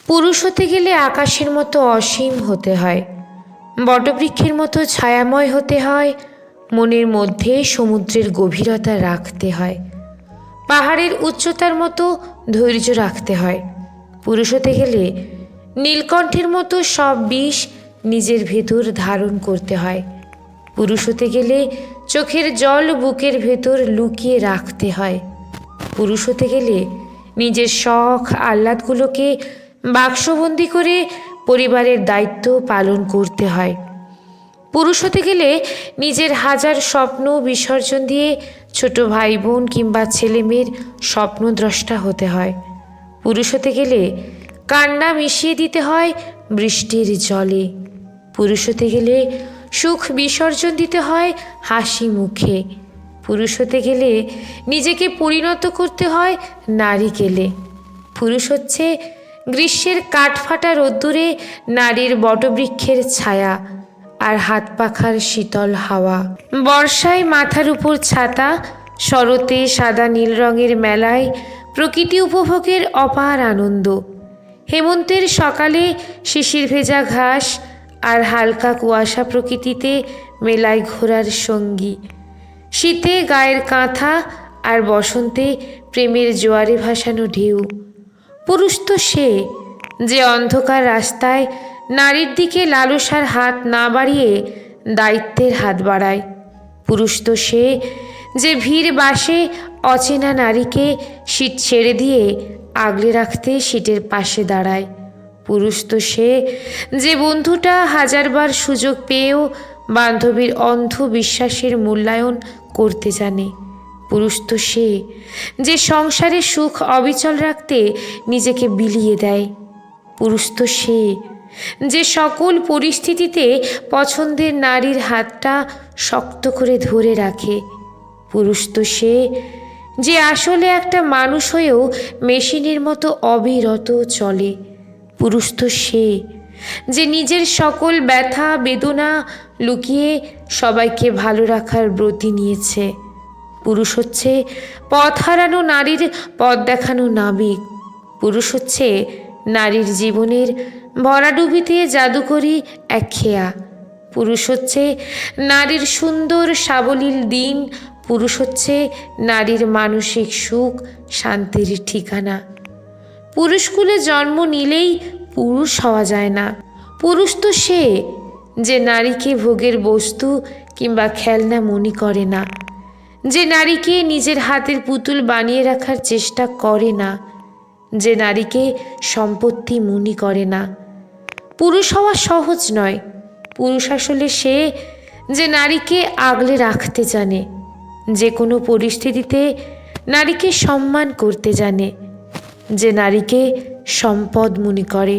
পুরুষ হতে গেলে আকাশের মতো অসীম হতে হয়, বটবৃক্ষের মতো ছায়াময় হতে হয়, মনের মধ্যে সমুদ্রের গভীরতা রাখতে হয়, পাহাড়ের উচ্চতার মতো ধৈর্য রাখতে হয়। পুরুষ হতে গেলে নীলকণ্ঠের মতো সব বিষ নিজের ভেতর ধারণ করতে হয়। পুরুষ হতে গেলে চোখের জল বুকের ভেতর লুকিয়ে রাখতে হয়। পুরুষ হতে গেলে নিজের শখ আহ্লাদগুলোকে বাক্সবন্দি করে পরিবারের দায়িত্ব পালন করতে হয়। পুরুষ হতে গেলে নিজের হাজার স্বপ্ন বিসর্জন দিয়ে ছোট ভাই বোন কিংবা ছেলে মেয়ের স্বপ্নদ্রষ্টা হতে হয়। পুরুষ হতে গেলে কান্না মিশিয়ে দিতে হয় বৃষ্টির জলে। পুরুষ হতে গেলে সুখ বিসর্জন দিতে হয় হাসি মুখে। পুরুষ হতে গেলে নিজেকে পরিণত করতে হয় নারিকেলে। পুরুষ হচ্ছে গ্রীষ্মের কাঠফাটা রোদ্দুরে নারীর বটবৃক্ষের ছায়া আর হাত পাখার শীতল হাওয়া। বর্ষায় মাথার উপর ছাতা, শরতে সাদা নীল রঙের মেলায় প্রকৃতি উপভোগের অপার আনন্দ। হেমন্তের সকালে শিশির ভেজা ঘাস আর হালকা কুয়াশা প্রকৃতিতে মেলায় ঘোরার সঙ্গী। শীতে গায়ের কাঁথা আর বসন্তে প্রেমের জোয়ারে ভাসানো ঢেউ। পুরুষ তো সে যে অন্ধকার রাস্তায় নারীর দিকে লালসার হাত না বাড়িয়ে দায়িত্বের হাত বাড়ায়। পুরুষ তো সে যে ভিড় বাসে অচেনা নারীকে সিট ছেড়ে দিয়ে আগলে রাখতে সিটের পাশে দাঁড়ায়। পুরুষ তো সে যে বন্ধুটা হাজারবার সুযোগ পেয়েও বান্ধবীর অন্ধ বিশ্বাসের মূল্যায়ন করতে জানে। পুরুষ তো সে যে সংসারে সুখ অবিচল রাখতে নিজেকে বিলিয়ে দেয়। পুরুষ তো সে যে সকল পরিস্থিতিতে পছন্দের নারীর হাতটা শক্ত করে ধরে রাখে। পুরুষ তো সে যে আসলে একটা মানুষ হয়েও মেশিনের মতো অবিরত চলে। পুরুষ তো সে যে নিজের সকল ব্যথা বেদনা লুকিয়ে সবাইকে ভালো রাখার ব্রতী নিয়েছে। পুরুষ হচ্ছে পথ হারানো নারীর পথ দেখানো নাবিক। পুরুষ হচ্ছে নারীর জীবনের ভরাডুবিতে জাদুকরী একখেয়া। পুরুষ হচ্ছে নারীর সুন্দর সাবলীল দিন। পুরুষ হচ্ছে নারীর মানসিক সুখ শান্তির ঠিকানা। পুরুষকুলে জন্ম নিলেই পুরুষ হওয়া যায় না। পুরুষ তো সে যে নারীকে ভোগের বস্তু কিংবা খেলনা মনে করে না, যে নারীকে নিজের হাতের পুতুল বানিয়ে রাখার চেষ্টা করে না, যে নারীকে সম্পত্তি মনে করে না। পুরুষ হওয়া সহজ নয়। পুরুষ আসলে সে যে নারীকে আগলে রাখতে জানে, যে কোনো পরিস্থিতিতে নারীকে সম্মান করতে জানে, যে নারীকে সম্পদ মনে করে।